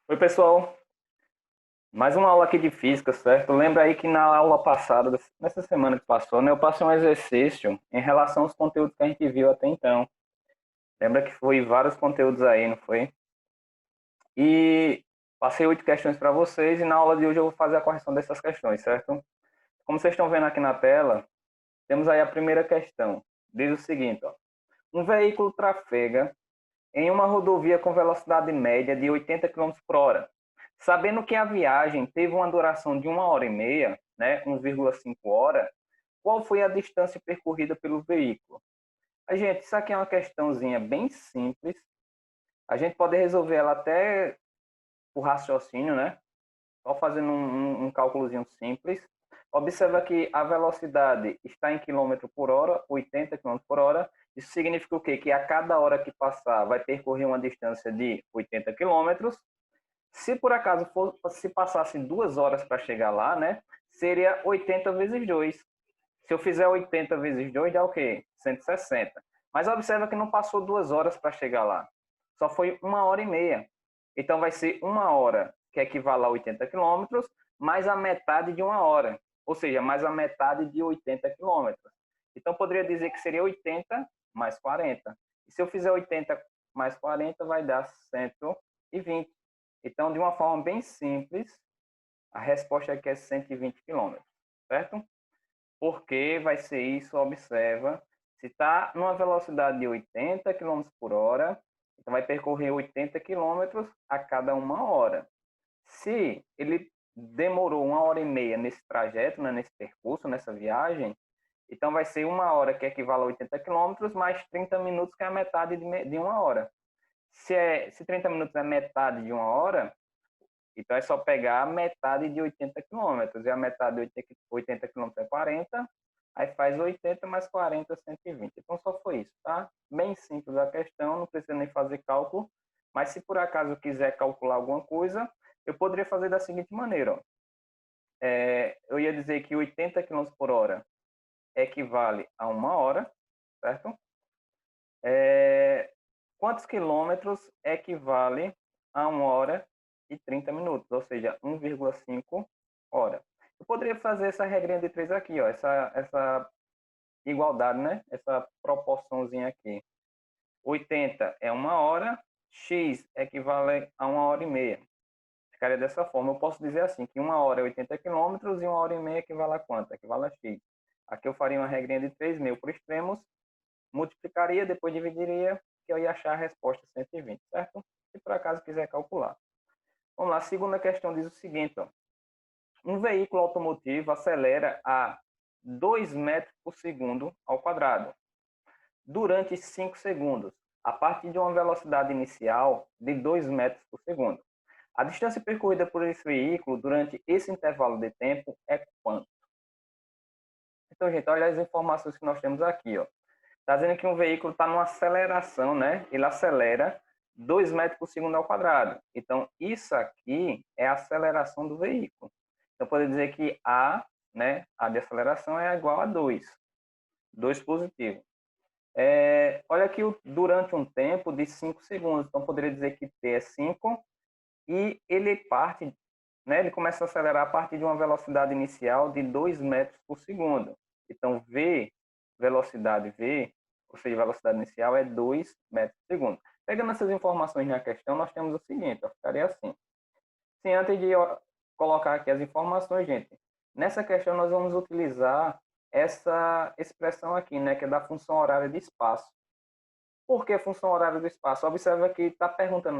Oi, pessoal. Mais uma aula aqui de física, certo? Lembra aí que na aula passada, nessa semana que passou, né, eu passei um exercício em relação aos conteúdos que a gente viu até então. Lembra que foi vários conteúdos aí, não foi? E passei 8 questões para vocês e na aula de hoje eu vou fazer a correção dessas questões, certo? Como vocês estão vendo aqui na tela, temos aí a primeira questão. Diz o seguinte, ó. Um veículo trafega em uma rodovia com velocidade média de 80 quilômetros por hora. Sabendo que a viagem teve uma duração de 1 hora e meia, né, 1,5 hora, qual foi a distância percorrida pelo veículo? Gente, isso aqui é uma questãozinha bem simples. A gente pode resolver ela até por raciocínio, né? Só fazendo um cálculozinho simples. Observa que a velocidade está em quilômetro por hora, 80 quilômetros por hora. Isso significa o quê? Que a cada hora que passar vai percorrer uma distância de 80 quilômetros. Se por acaso se passasse 2 horas para chegar lá, né? Seria 80 vezes 2. Se eu fizer 80 vezes 2, dá o quê? 160. Mas observa que não passou 2 horas para chegar lá. Só foi 1 hora e meia. Então vai ser 1 hora, que equivale a 80 quilômetros, mais a metade de 1 hora. Ou seja, mais a metade de 80 quilômetros. Então poderia dizer que seria 80 mais 40. E se eu fizer 80 mais 40, vai dar 120. Então, de uma forma bem simples, a resposta aqui é 120 quilômetros, certo? Porque vai ser isso, observa, se está numa velocidade de 80 quilômetros por hora, então vai percorrer 80 quilômetros a cada 1 hora. Se ele demorou 1 hora e meia nesse trajeto, né, nesse percurso, nessa viagem, então vai ser 1 hora que equivale a 80 quilômetros, mais 30 minutos, que é a metade de 1 hora. Se 30 minutos é metade de 1 hora, então é só pegar a metade de 80 quilômetros. E a metade de 80 quilômetros é 40. Aí faz 80 mais 40, 120. Então só foi isso, tá? Bem simples a questão, não precisa nem fazer cálculo. Mas se por acaso quiser calcular alguma coisa, eu poderia fazer da seguinte maneira. Ó. Eu ia dizer que 80 quilômetros por hora equivale a 1 hora, certo? Quantos quilômetros equivale a 1 hora e 30 minutos, ou seja, 1,5 hora. Eu poderia fazer essa regrinha de 3 aqui, ó, essa igualdade, né? Essa proporçãozinha aqui. 80 é 1 hora, x equivale a 1 hora e meia. Ficaria dessa forma. Eu posso dizer assim, que 1 hora é 80 quilômetros e 1 hora e meia equivale a quanto? Equivale a x. Aqui eu faria uma regrinha de 3 meio por extremos, multiplicaria, depois dividiria, que eu ia achar a resposta 120, certo? Se por acaso quiser calcular. Vamos lá, a segunda questão diz o seguinte, ó. Um veículo automotivo acelera a 2 metros por segundo ao quadrado durante 5 segundos, a partir de uma velocidade inicial de 2 metros por segundo. A distância percorrida por esse veículo durante esse intervalo de tempo é quanto? Então, gente, olha as informações que nós temos aqui, ó. Está dizendo que um veículo está numa aceleração, né? Ele acelera 2 metros por segundo ao quadrado. Então, isso aqui é a aceleração do veículo. Então, pode dizer que A, né? A de aceleração é igual a 2. 2 positivo. Olha aqui durante um tempo de 5 segundos. Então, poderia dizer que T é 5 e ele parte, né? Ele começa a acelerar a partir de uma velocidade inicial de 2 metros por segundo. Então, velocidade V, ou seja, velocidade inicial é 2 metros por segundo. Pegando essas informações na questão, nós temos o seguinte, ó, ficaria assim. Sim, antes de colocar aqui as informações, gente, nessa questão nós vamos utilizar essa expressão aqui, né, que é da função horária de espaço. Por que função horária do espaço? Observa que está perguntando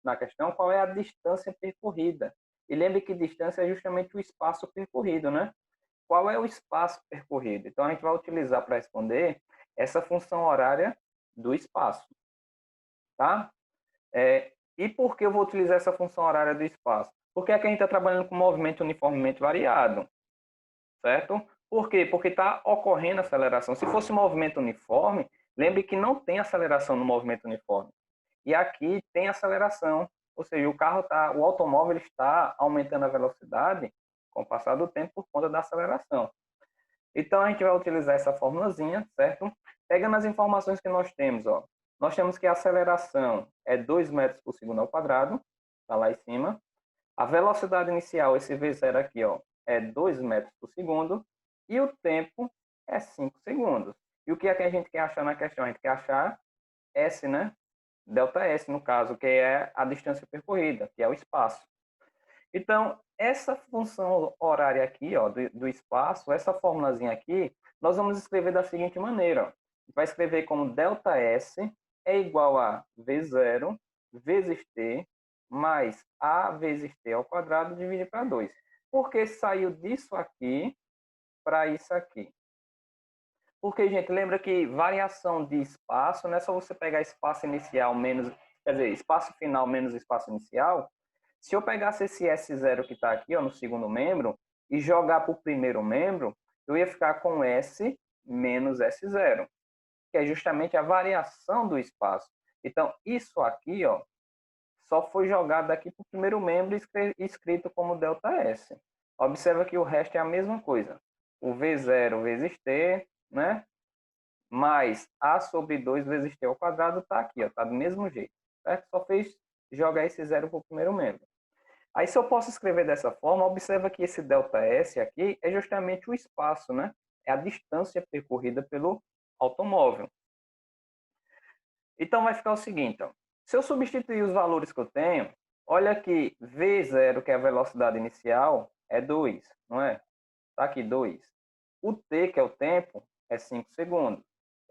na questão qual é a distância percorrida. E lembre que distância é justamente o espaço percorrido, né? Qual é o espaço percorrido? Então, a gente vai utilizar para responder essa função horária do espaço, tá? E por que eu vou utilizar essa função horária do espaço? Porque aqui a gente está trabalhando com movimento uniformemente variado, certo? Por quê? Porque está ocorrendo aceleração. Se fosse movimento uniforme, lembre que não tem aceleração no movimento uniforme. E aqui tem aceleração, ou seja, o automóvel está aumentando a velocidade com o passar do tempo por conta da aceleração. Então a gente vai utilizar essa formulazinha, certo? Pegando as informações que nós temos, ó. Nós temos que a aceleração é 2 metros por segundo ao quadrado, está lá em cima. A velocidade inicial, esse V0 aqui, ó, é 2 metros por segundo. E o tempo é 5 segundos. E o que é que a gente quer achar na questão? A gente quer achar S, né? Delta S, no caso, que é a distância percorrida, que é o espaço. Então, essa função horária aqui, ó, do espaço, essa formulazinha aqui, nós vamos escrever da seguinte maneira. Ó. Vai escrever como ΔS é igual a V0 vezes T mais A vezes T ao quadrado dividido para 2. Porque saiu disso aqui para isso aqui. Porque, gente, lembra que variação de espaço não é só você pegar espaço inicial menos, quer dizer, espaço final menos espaço inicial. Se eu pegasse esse S0 que está aqui, ó, no segundo membro, e jogar para o primeiro membro, eu ia ficar com S menos S0, que é justamente a variação do espaço. Então, isso aqui, ó, só foi jogado aqui para o primeiro membro e escrito como ΔS. Observa que o resto é a mesma coisa. O V0 vezes T, né? Mais A sobre 2 vezes T ao quadrado está aqui, está do mesmo jeito. Certo? Só fez jogar esse zero para o primeiro membro. Aí, se eu posso escrever dessa forma, observa que esse ΔS aqui é justamente o espaço, né? É a distância percorrida pelo automóvel. Então, vai ficar o seguinte, ó. Se eu substituir os valores que eu tenho, olha aqui, V0, que é a velocidade inicial, é 2, não é? Está aqui 2. O T, que é o tempo, é 5 segundos.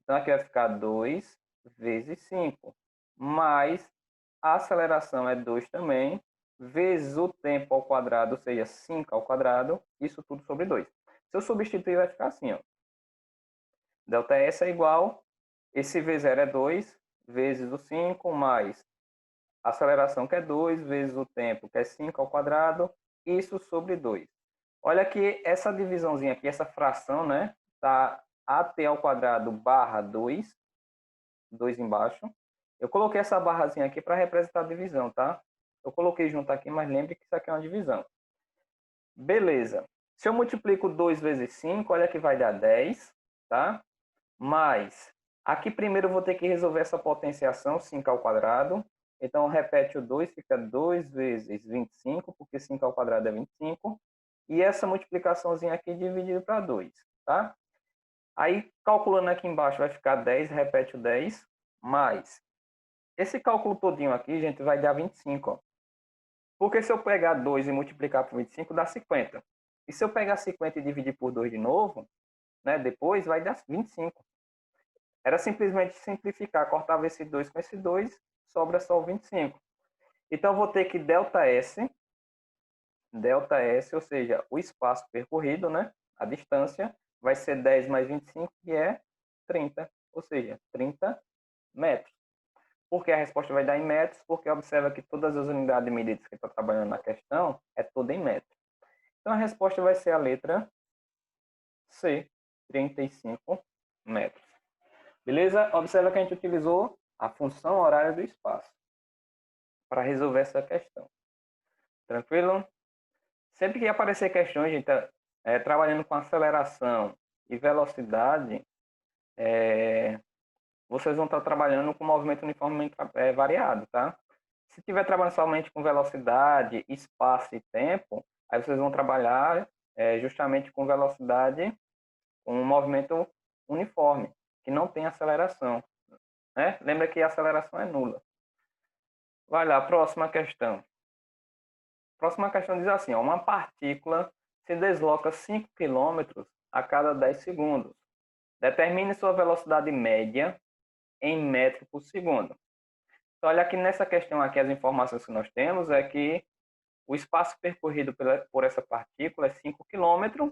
Então, aqui vai ficar 2 vezes 5. Mais a aceleração é 2 também, vezes o tempo ao quadrado, ou seja, 5 ao quadrado, isso tudo sobre 2. Se eu substituir, vai ficar assim, ó. ΔS é igual, esse V0 é 2, vezes o 5, mais a aceleração, que é 2, vezes o tempo, que é 5 ao quadrado, isso sobre 2. Olha que essa divisãozinha aqui, essa fração, né? Tá AT ao quadrado barra 2, 2 embaixo. Eu coloquei essa barrazinha aqui para representar a divisão, tá? Eu coloquei junto aqui, mas lembre que isso aqui é uma divisão. Beleza. Se eu multiplico 2 vezes 5, olha que vai dar 10, tá? Mais, aqui primeiro eu vou ter que resolver essa potenciação, 5 ao quadrado. Então, repete o 2, fica 2 vezes 25, porque 5 ao quadrado é 25. E essa multiplicaçãozinha aqui dividido para 2, tá? Aí, calculando aqui embaixo, vai ficar 10, repete o 10, mais. Esse cálculo todinho aqui, gente, vai dar 25, ó. Porque se eu pegar 2 e multiplicar por 25, dá 50. E se eu pegar 50 e dividir por 2 de novo, né, depois vai dar 25. Era simplesmente simplificar, cortava esse 2 com esse 2, sobra só o 25. Então, eu vou ter que ΔS, ou seja, o espaço percorrido, né? A distância, vai ser 10 mais 25, que é 30, ou seja, 30 metros. Por que a resposta vai dar em metros? Porque observa que todas as unidades de medidas que está trabalhando na questão é toda em metros. Então, a resposta vai ser a letra C, 35 metros. Beleza? Observa que a gente utilizou a função horária do espaço para resolver essa questão. Tranquilo? Sempre que aparecer questões, gente, trabalhando com aceleração e velocidade, vocês vão estar trabalhando com movimento uniformemente variado, tá? Se estiver trabalhando somente com velocidade, espaço e tempo, aí vocês vão trabalhar justamente com velocidade, com um movimento uniforme, que não tem aceleração. Né? Lembra que a aceleração é nula. Vai lá, próxima questão. Próxima questão diz assim, ó, uma partícula se desloca 5 km a cada 10 segundos. Determine sua velocidade média em metro por segundo. Então, olha aqui nessa questão aqui, as informações que nós temos é que o espaço percorrido por essa partícula é 5 km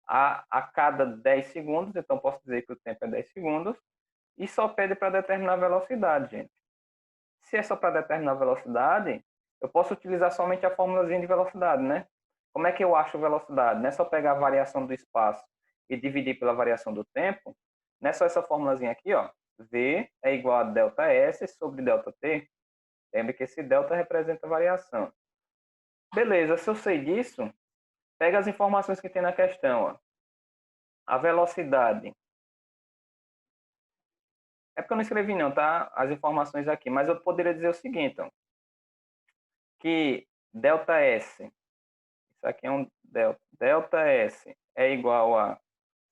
a cada 10 segundos, então posso dizer que o tempo é 10 segundos, e só pede para determinar a velocidade, gente. Se é só para determinar a velocidade, eu posso utilizar somente a fórmulazinha de velocidade, né? Como é que eu acho velocidade? Não é só pegar a variação do espaço e dividir pela variação do tempo. Não é só essa fórmulazinha aqui, ó. V é igual a ΔS sobre ΔT. Lembre que esse delta representa a variação. Beleza, se eu sei disso, pega as informações que tem na questão, ó. A velocidade. É porque eu não escrevi não, tá? As informações aqui. Mas eu poderia dizer o seguinte, ó. que ΔS, isso aqui é um ΔS é igual a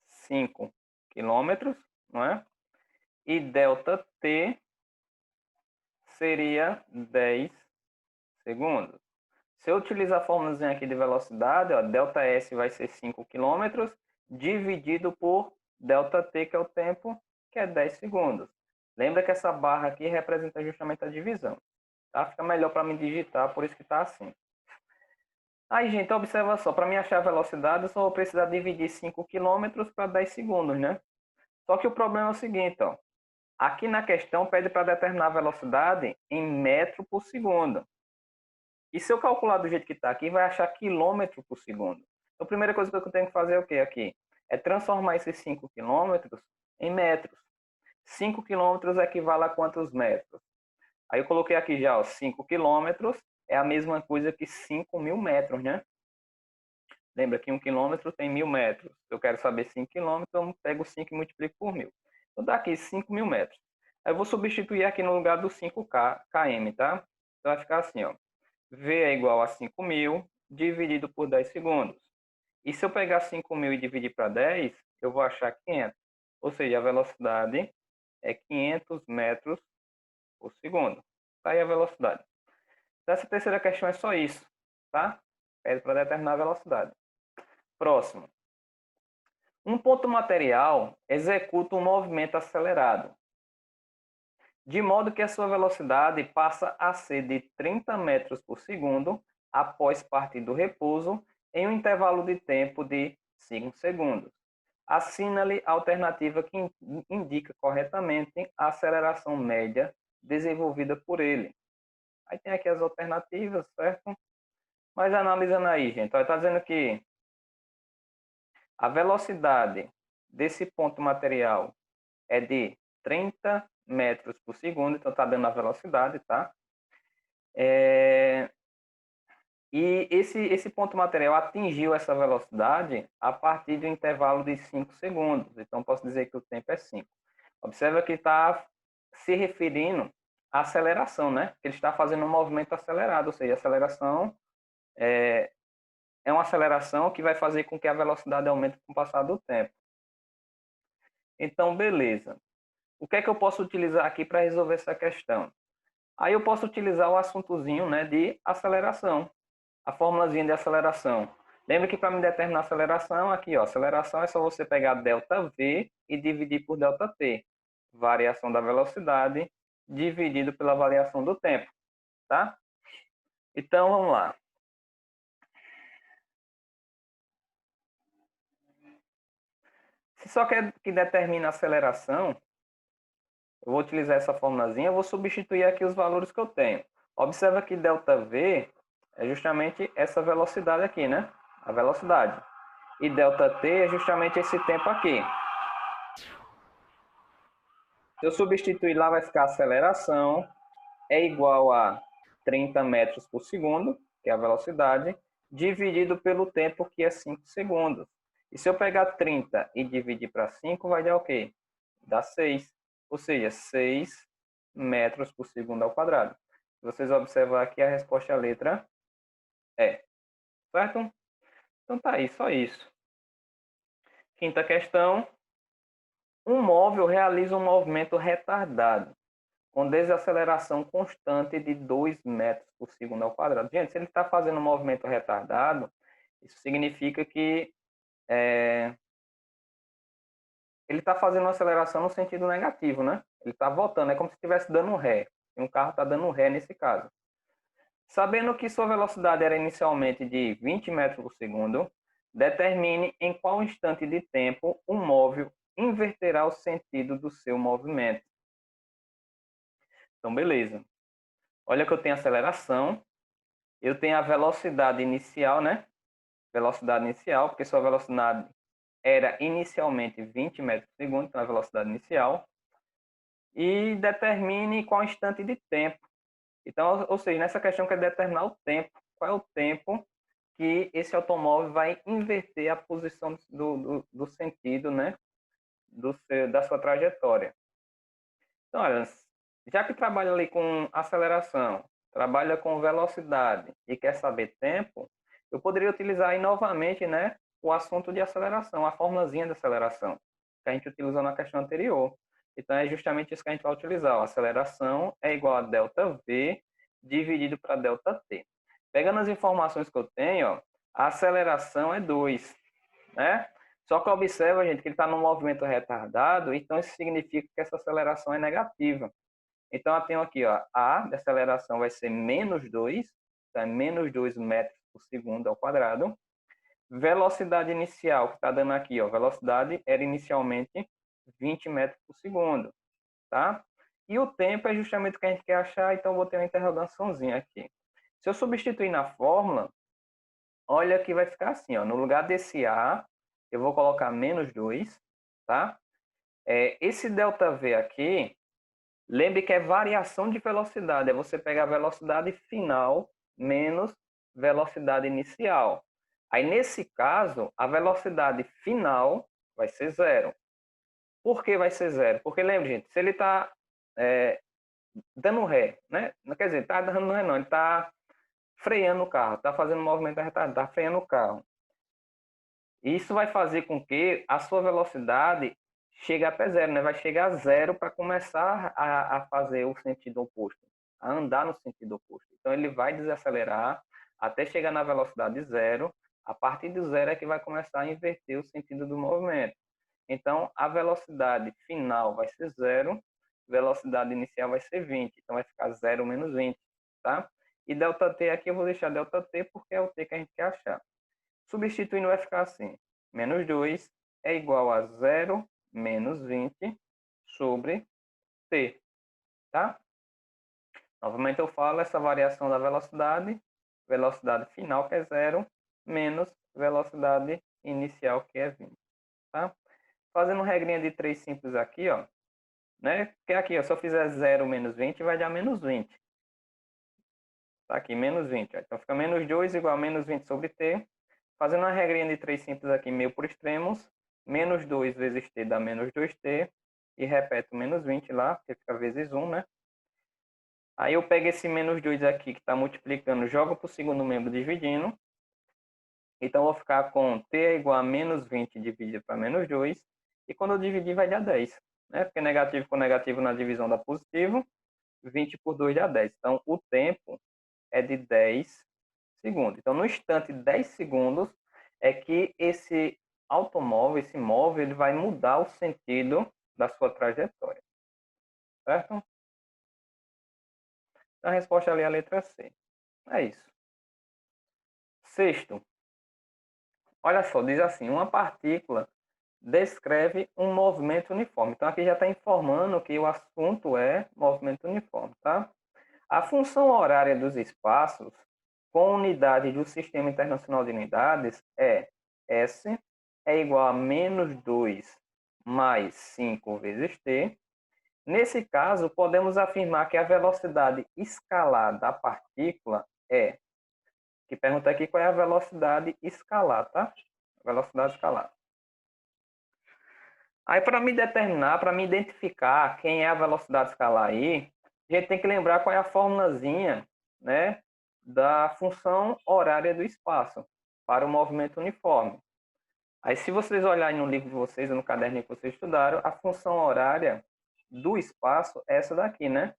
5 quilômetros, não é? E ΔT seria 10 segundos. Se eu utilizar a fórmulazinha aqui de velocidade, ó, ΔS vai ser 5 quilômetros dividido por ΔT, que é o tempo, que é 10 segundos. Lembra que essa barra aqui representa justamente a divisão. Tá? Fica melhor para me digitar, por isso que está assim. Aí, gente, observa só. Para mim achar a velocidade, eu só vou precisar dividir 5 quilômetros para 10 segundos, né? Só que o problema é o seguinte, ó. Aqui na questão pede para determinar a velocidade em metro por segundo. E se eu calcular do jeito que está aqui, vai achar quilômetro por segundo. Então, a primeira coisa que eu tenho que fazer é o quê aqui? É transformar esses 5 quilômetros em metros. 5 quilômetros equivale a quantos metros? Aí eu coloquei aqui já, ó, 5 quilômetros é a mesma coisa que 5.000 metros, né? Lembra que 1 quilômetro tem 1.000 metros. Se eu quero saber 5 quilômetros, eu pego 5 e multiplico por 1.000. Então dá aqui 5.000 metros. Aí eu vou substituir aqui no lugar do 5 km, tá? Então vai ficar assim, ó. V é igual a 5.000 dividido por 10 segundos. E se eu pegar 5.000 e dividir para 10, eu vou achar 500. Ou seja, a velocidade é 500 metros por segundo. Tá aí a velocidade. Essa terceira questão é só isso, tá? Pede para determinar a velocidade. Próximo. Um ponto material executa um movimento acelerado, de modo que a sua velocidade passa a ser de 30 metros por segundo após partir do repouso em um intervalo de tempo de 5 segundos. Assina-lhe a alternativa que indica corretamente a aceleração média desenvolvida por ele. Aí tem aqui as alternativas, certo? Mas analisando aí, gente, está dizendo que a velocidade desse ponto material é de 30 metros por segundo, então está dando a velocidade, tá? E esse ponto material atingiu essa velocidade a partir do intervalo de 5 segundos. Então, posso dizer que o tempo é 5. Observa que está se referindo à aceleração, né? Ele está fazendo um movimento acelerado, ou seja, a aceleração é uma aceleração que vai fazer com que a velocidade aumente com o passar do tempo. Então, beleza. O que é que eu posso utilizar aqui para resolver essa questão? Aí eu posso utilizar o assuntozinho, né, de aceleração. A formulazinha de aceleração. Lembra que para me determinar a aceleração, aqui, ó, aceleração é só você pegar ΔV e dividir por ΔT. Variação da velocidade dividido pela variação do tempo, tá? Então, vamos lá. Se só quer que determine a aceleração, eu vou utilizar essa formulazinha, eu vou substituir aqui os valores que eu tenho. Observa que ΔV é justamente essa velocidade aqui, né? A velocidade. E ΔT é justamente esse tempo aqui. Se eu substituir lá, vai ficar a aceleração é igual a 30 metros por segundo, que é a velocidade, dividido pelo tempo, que é 5 segundos. E se eu pegar 30 e dividir para 5, vai dar o quê? Dá 6. Ou seja, 6 metros por segundo ao quadrado. Se vocês observar aqui, a resposta é a letra E. Certo? Então tá aí, só isso. Quinta questão. Um móvel realiza um movimento retardado, com desaceleração constante de 2 metros por segundo ao quadrado. Gente, se ele está fazendo um movimento retardado, isso significa que ele está fazendo uma aceleração no sentido negativo, né? Ele está voltando, é como se estivesse dando ré. E um carro está dando ré nesse caso. Sabendo que sua velocidade era inicialmente de 20 metros por segundo, determine em qual instante de tempo o móvel inverterá o sentido do seu movimento. Então, beleza. Olha que eu tenho aceleração, eu tenho a velocidade inicial, né? Velocidade inicial, porque sua velocidade era inicialmente 20 metros por segundo, então a velocidade inicial. E determine qual instante de tempo. Então, ou seja, nessa questão quer determinar o tempo. Qual é o tempo que esse automóvel vai inverter a posição do sentido, né? Da sua trajetória. Então, olha, já que trabalha ali com aceleração, trabalha com velocidade e quer saber tempo, eu poderia utilizar aí novamente, né, o assunto de aceleração, a formulazinha de aceleração, que a gente utilizou na questão anterior. Então, é justamente isso que a gente vai utilizar. A aceleração é igual a ΔV dividido para ΔT. Pegando as informações que eu tenho, ó, a aceleração é 2, né? Só que observa, gente, que ele está num movimento retardado, então isso significa que essa aceleração é negativa. Então, eu tenho aqui, ó, a de aceleração vai ser menos 2, então é menos 2 metros por segundo ao quadrado. Velocidade inicial, que está dando aqui, ó, velocidade era inicialmente 20 metros por segundo, tá? E o tempo é justamente o que a gente quer achar, então eu vou ter uma interrogaçãozinha aqui. Se eu substituir na fórmula, olha que vai ficar assim, ó, no lugar desse A, eu vou colocar menos 2, tá? Esse ΔV aqui, lembre que é variação de velocidade, é você pegar a velocidade final menos velocidade inicial. Aí, nesse caso, a velocidade final vai ser zero. Por que vai ser zero? Porque, lembre, gente, se ele está dando ré, né? Quer dizer, está dando ré não, ele está freando o carro, está fazendo um movimento retardado, está freando o carro. Isso vai fazer com que a sua velocidade chegue até zero, né? Vai chegar a zero para começar a fazer o sentido oposto, a andar no sentido oposto. Então, ele vai desacelerar até chegar na velocidade zero. A partir do zero é que vai começar a inverter o sentido do movimento. Então, a velocidade final vai ser zero, velocidade inicial vai ser 20. Então, vai ficar 0 menos 20, tá? E ΔT aqui eu vou deixar ΔT porque é o T que a gente quer achar. Substituindo vai ficar assim, menos 2 é igual a 0 menos 20 sobre t, tá? Novamente eu falo essa variação da velocidade, velocidade final que é 0, menos velocidade inicial que é 20, tá? Fazendo regrinha de 3 simples aqui, ó, né? Porque aqui, ó, se eu fizer 0 menos 20, vai dar menos 20. Tá aqui, menos 20. Ó. Então fica menos 2 igual a menos 20 sobre t. Fazendo uma regrinha de 3 simples aqui, meio por extremos, menos 2 vezes t dá menos 2t, e repeto menos 20 lá, porque fica vezes 1, né? Aí eu pego esse menos 2 aqui, que está multiplicando, jogo para o segundo membro dividindo. Então, eu vou ficar com t é igual a menos 20 dividido para menos 2, e quando eu dividir vai dar 10, né? Porque negativo com negativo na divisão dá positivo, 20 por 2 dá 10. Então, o tempo é de 10 segundos. Então, no instante 10 segundos, é que esse automóvel, esse móvel, ele vai mudar o sentido da sua trajetória. Certo? Então, a resposta ali é a letra C. É isso. Sexto. Olha só, diz assim, uma partícula descreve um movimento uniforme. Então, aqui já está informando que o assunto é movimento uniforme, tá? A função horária dos espaços com unidade do Sistema Internacional de Unidades é S é igual a menos 2 mais 5 vezes t. Nesse caso, podemos afirmar que a velocidade escalar da partícula é... Que pergunta aqui qual é a velocidade escalar, tá? Velocidade escalar. Aí, para me determinar, para me identificar quem é a velocidade escalar aí, a gente tem que lembrar qual é a formulazinha, né, da função horária do espaço para o movimento uniforme. Aí, se vocês olharem no livro de vocês, ou no caderno que vocês estudaram, a função horária do espaço é essa daqui, né?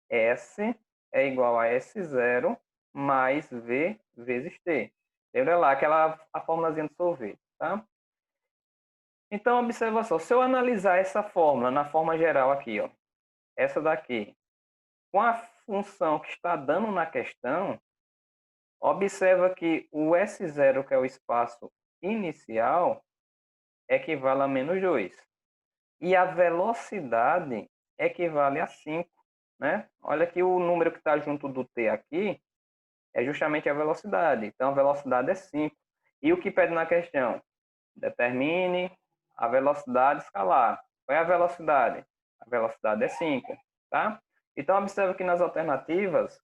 S é igual a S0 mais V vezes T. Lembra lá, a formulazinha do sorvete, tá? Então, observa só, se eu analisar essa fórmula na forma geral aqui, ó, essa daqui, com a função que está dando na questão, observa que o S0, que é o espaço inicial, equivale a menos 2. E a velocidade equivale a 5, né? Olha que o número que está junto do T aqui é justamente a velocidade. Então, a velocidade é 5. E o que pede na questão? Determine a velocidade escalar. Qual é a velocidade? A velocidade é 5, tá? Então, observa que nas alternativas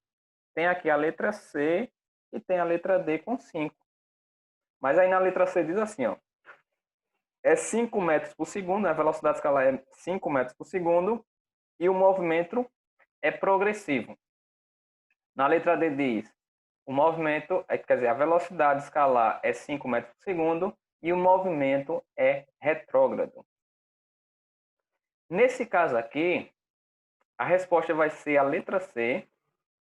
tem aqui a letra C e tem a letra D com 5. Mas aí na letra C diz assim, ó, é 5 metros por segundo, a velocidade escalar é 5 metros por segundo e o movimento é progressivo. Na letra D diz, o movimento, quer dizer, a velocidade escalar é 5 metros por segundo e o movimento é retrógrado. Nesse caso aqui, a resposta vai ser a letra C,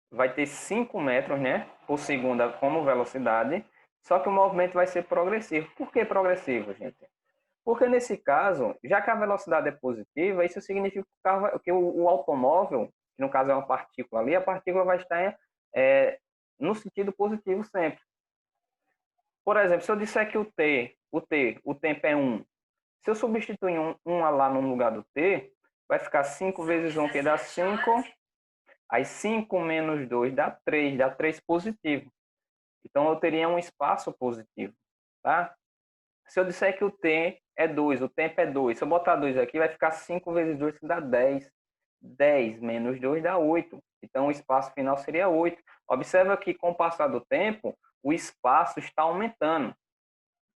vai ter 5 metros, né, por segundo como velocidade, só que o movimento vai ser progressivo. Por que progressivo, gente? Porque nesse caso, já que a velocidade é positiva, isso significa que o automóvel, que no caso é uma partícula ali, a partícula vai estar no sentido positivo sempre. Por exemplo, se eu disser que o tempo é 1, se eu substituir 1 lá no lugar do t, vai ficar 5 vezes 1, que dá 5, aí 5 menos 2 dá 3 positivo. Então, eu teria um espaço positivo, tá? Se eu disser que o t é 2, o tempo é 2, se eu botar 2 aqui, vai ficar 5 vezes 2, que dá 10. 10 menos 2 dá 8. Então, o espaço final seria 8. Observa que, com o passar do tempo, o espaço está aumentando.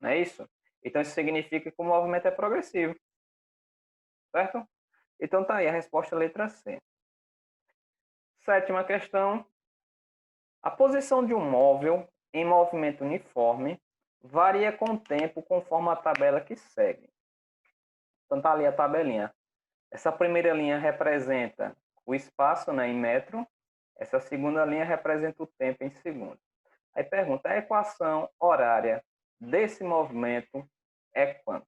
Não é isso? Então, isso significa que o movimento é progressivo. Certo? Então, tá aí a resposta letra C. Sétima questão. A posição de um móvel em movimento uniforme varia com o tempo conforme a tabela que segue. Então, tá ali a tabelinha. Essa primeira linha representa o espaço, né, em metro. Essa segunda linha representa o tempo em segundo. Aí pergunta, a equação horária desse movimento é quanto?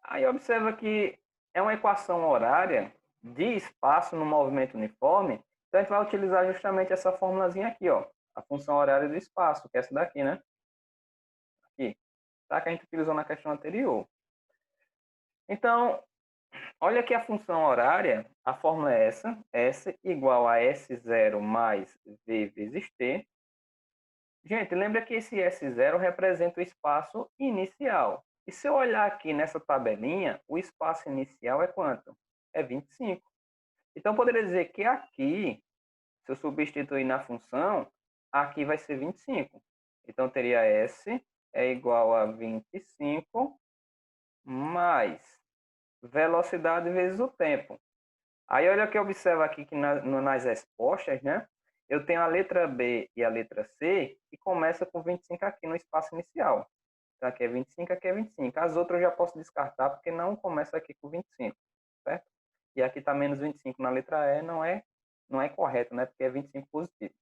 Aí observa que é uma equação horária de espaço no movimento uniforme, então a gente vai utilizar justamente essa formulazinha aqui, ó, a função horária do espaço, que é essa daqui, né? Aqui, tá? Que a gente utilizou na questão anterior. Então, olha aqui a função horária, a fórmula é essa, S igual a S0 mais V vezes T. Gente, lembra que esse S0 representa o espaço inicial. E se eu olhar aqui nessa tabelinha, o espaço inicial é quanto? É 25. Então, eu poderia dizer que aqui, se eu substituir na função, aqui vai ser 25. Então, teria S é igual a 25 mais velocidade vezes o tempo. Aí, olha que observa aqui que nas respostas, né? Eu tenho a letra B e a letra C, que começa com 25 aqui no espaço inicial. Então, aqui é 25, aqui é 25. As outras eu já posso descartar, porque não começa aqui com 25, certo? E aqui está menos 25 na letra E, não é correto, né? Porque é 25 positivo.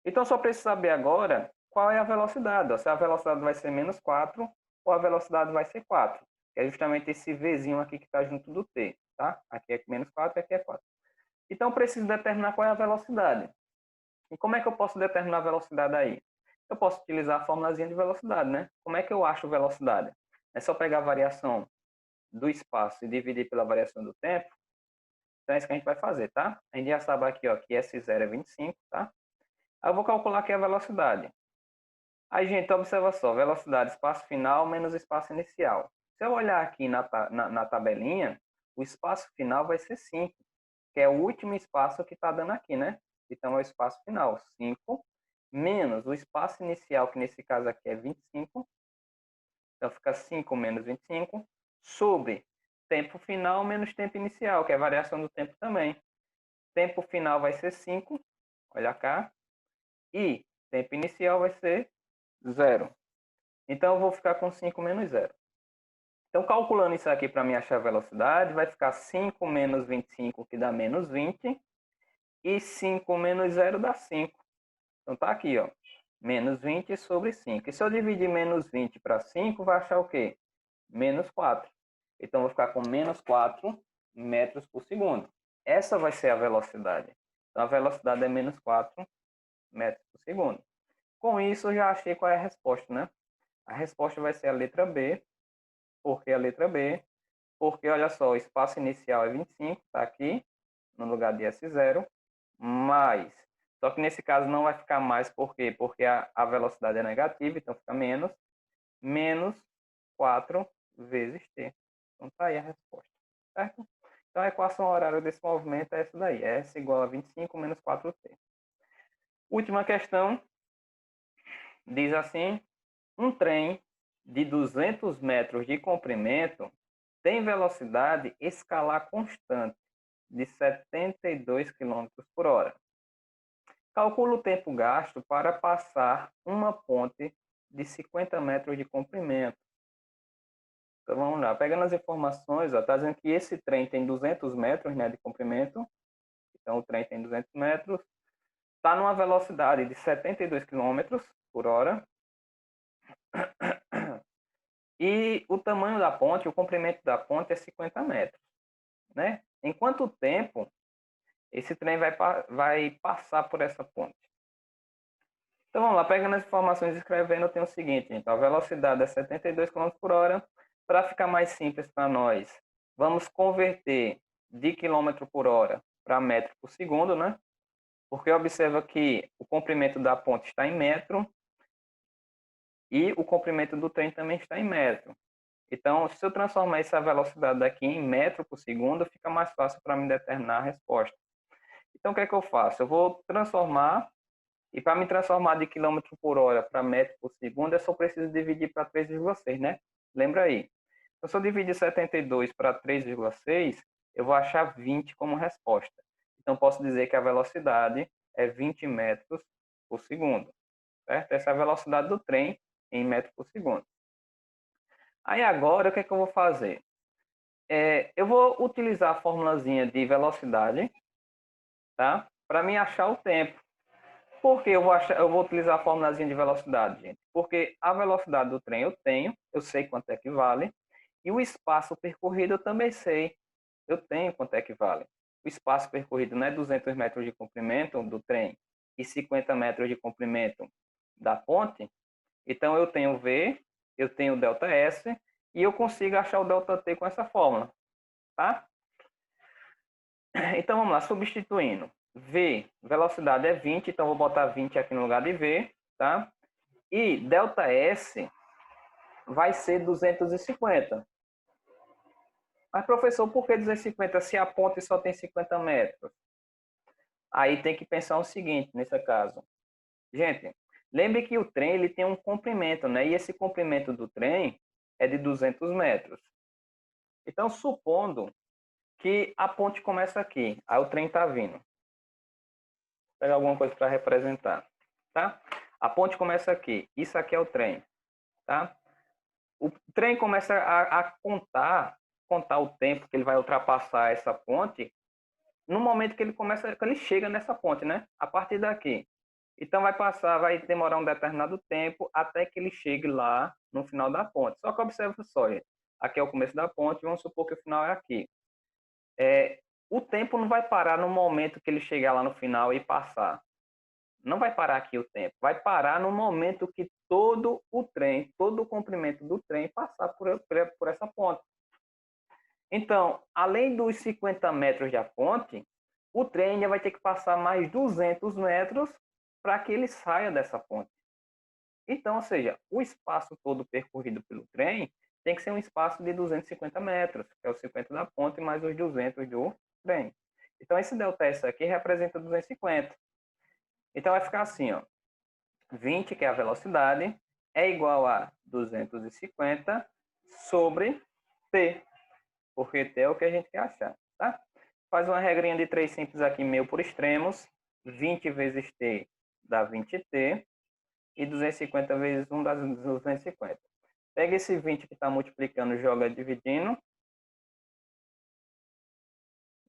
Então, só preciso saber agora qual é a velocidade. Ó. Se a velocidade vai ser menos 4 ou a velocidade vai ser 4. Que é justamente esse Vzinho aqui que está junto do T, tá? Aqui é menos 4 e aqui é 4. Então, eu preciso determinar qual é a velocidade. E como é que eu posso determinar a velocidade aí? Eu posso utilizar a formulazinha de velocidade, né? Como é que eu acho velocidade? É só pegar a variação do espaço e dividir pela variação do tempo. Então, é isso que a gente vai fazer, tá? A gente já sabe aqui, ó, que S0 é 25, tá? Aí eu vou calcular aqui a velocidade. Aí, gente, observa só, velocidade, espaço final menos espaço inicial. Se eu olhar aqui na tabelinha, o espaço final vai ser 5, que é o último espaço que está dando aqui, né? Então, é o espaço final, 5, menos o espaço inicial, que nesse caso aqui é 25. Então, fica 5 menos 25, sobre tempo final menos tempo inicial, que é a variação do tempo também. Tempo final vai ser 5, olha cá, e tempo inicial vai ser 0. Então, eu vou ficar com 5 menos 0. Então, calculando isso aqui para mim achar a velocidade, vai ficar 5 menos 25, que dá menos 20, e 5 menos 0 dá 5. Então, tá aqui, ó, menos 20 sobre 5. E se eu dividir menos 20 para 5, vai achar o quê? Menos 4. Então, eu vou ficar com menos 4 metros por segundo. Essa vai ser a velocidade. Então, a velocidade é menos 4 metros por segundo. Com isso, eu já achei qual é a resposta, né? A resposta vai ser a letra B. Por que a letra B? Porque, olha só, o espaço inicial é 25, está aqui, no lugar de S0, mais. Só que nesse caso não vai ficar mais, por quê? Porque a velocidade é negativa, então fica menos 4 vezes t. Então tá aí a resposta, certo? Então a equação horária desse movimento é essa daí, S igual a 25 menos 4t. Última questão, diz assim, um trem de 200 metros de comprimento tem velocidade escalar constante de 72 km por hora. Calcula o tempo gasto para passar uma ponte de 50 metros de comprimento. Então vamos lá, pegando as informações, está dizendo que esse trem tem 200 metros, né, de comprimento. Então o trem tem 200 metros, está numa velocidade de 72 km por hora. E o tamanho da ponte, o comprimento da ponte é 50 metros. Né? Em quanto tempo esse trem vai passar por essa ponte? Então vamos lá, pegando as informações e escrevendo, eu tenho o seguinte, então a velocidade é 72 km por hora. Para ficar mais simples para nós, vamos converter de quilômetro por hora para metro por segundo, né? Porque observa que o comprimento da ponte está em metro e o comprimento do trem também está em metro. Então, se eu transformar essa velocidade daqui em metro por segundo, fica mais fácil para me determinar a resposta. Então, o que é que eu faço? Eu vou transformar, e para me transformar de quilômetro por hora para metro por segundo, eu só preciso dividir para 3,6, né? Lembra aí. Então, se eu dividir 72 para 3,6, eu vou achar 20 como resposta. Então, posso dizer que a velocidade é 20 metros por segundo. Certo? Essa é a velocidade do trem em metros por segundo. Aí agora, o que é que eu vou fazer? Eu vou utilizar a formulazinha de velocidade, tá? Para me achar o tempo. Por que eu vou utilizar a formulazinha de velocidade, gente? Porque a velocidade do trem eu sei quanto é que vale, e o espaço percorrido eu também sei, eu tenho quanto é que vale. O espaço percorrido não é 200 metros de comprimento do trem e 50 metros de comprimento da ponte, então eu tenho V, eu tenho ΔS, e eu consigo achar o ΔT com essa fórmula, tá? Então vamos lá, substituindo. V, velocidade é 20, então vou botar 20 aqui no lugar de V, tá? E ΔS vai ser 250. Mas professor, por que 250 se a ponte só tem 50 metros? Aí tem que pensar o seguinte, nesse caso. Gente, lembre que o trem ele tem um comprimento, né? E esse comprimento do trem é de 200 metros. Então, supondo que a ponte começa aqui, aí o trem está vindo. Vou pegar alguma coisa para representar, tá? A ponte começa aqui, isso aqui é o trem, tá? O trem começa a contar o tempo que ele vai ultrapassar essa ponte no momento que que ele chega nessa ponte, né? A partir daqui. Então vai demorar um determinado tempo até que ele chegue lá no final da ponte. Só que observa só, gente. Aqui é o começo da ponte, vamos supor que o final é aqui. O tempo não vai parar no momento que ele chegar lá no final e passar. Não vai parar aqui o tempo. Vai parar no momento que todo o trem, todo o comprimento do trem passar por essa ponte. Então, além dos 50 metros da ponte, o trem ainda vai ter que passar mais 200 metros para que ele saia dessa ponte. Então, ou seja, o espaço todo percorrido pelo trem tem que ser um espaço de 250 metros, que é os 50 da ponte mais os 200 do trem. Então, esse ΔS aqui representa 250. Então, vai ficar assim, ó, 20, que é a velocidade, é igual a 250 sobre T, porque T é o que a gente quer achar, tá? Faz uma regrinha de 3 simples aqui, meio por extremos. 20 vezes T dá 20T. E 250 vezes 1 dá 250. Pega esse 20 que está multiplicando, joga dividindo.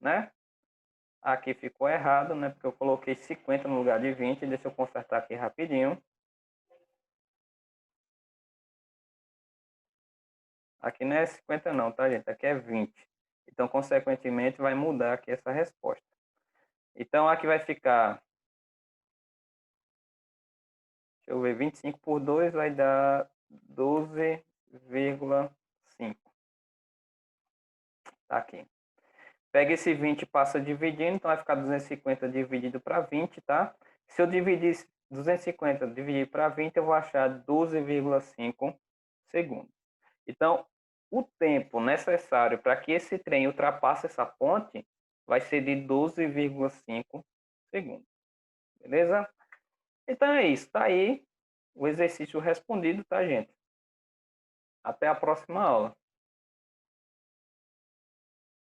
Né? Aqui ficou errado, né? Porque eu coloquei 50 no lugar de 20. Deixa eu consertar aqui rapidinho. Aqui não é 50 não, tá, gente? Aqui é 20. Então, consequentemente, vai mudar aqui essa resposta. Então, aqui vai ficar... Deixa eu ver, 25 por 2 vai dar 12,5. Tá aqui. Pega esse 20 e passa dividindo, então vai ficar 250 dividido para 20, tá? Se eu dividir 250 dividir para 20, eu vou achar 12,5 segundos. Então, o tempo necessário para que esse trem ultrapasse essa ponte vai ser de 12,5 segundos. Beleza? Então é isso. Tá aí o exercício respondido, tá, gente? Até a próxima aula.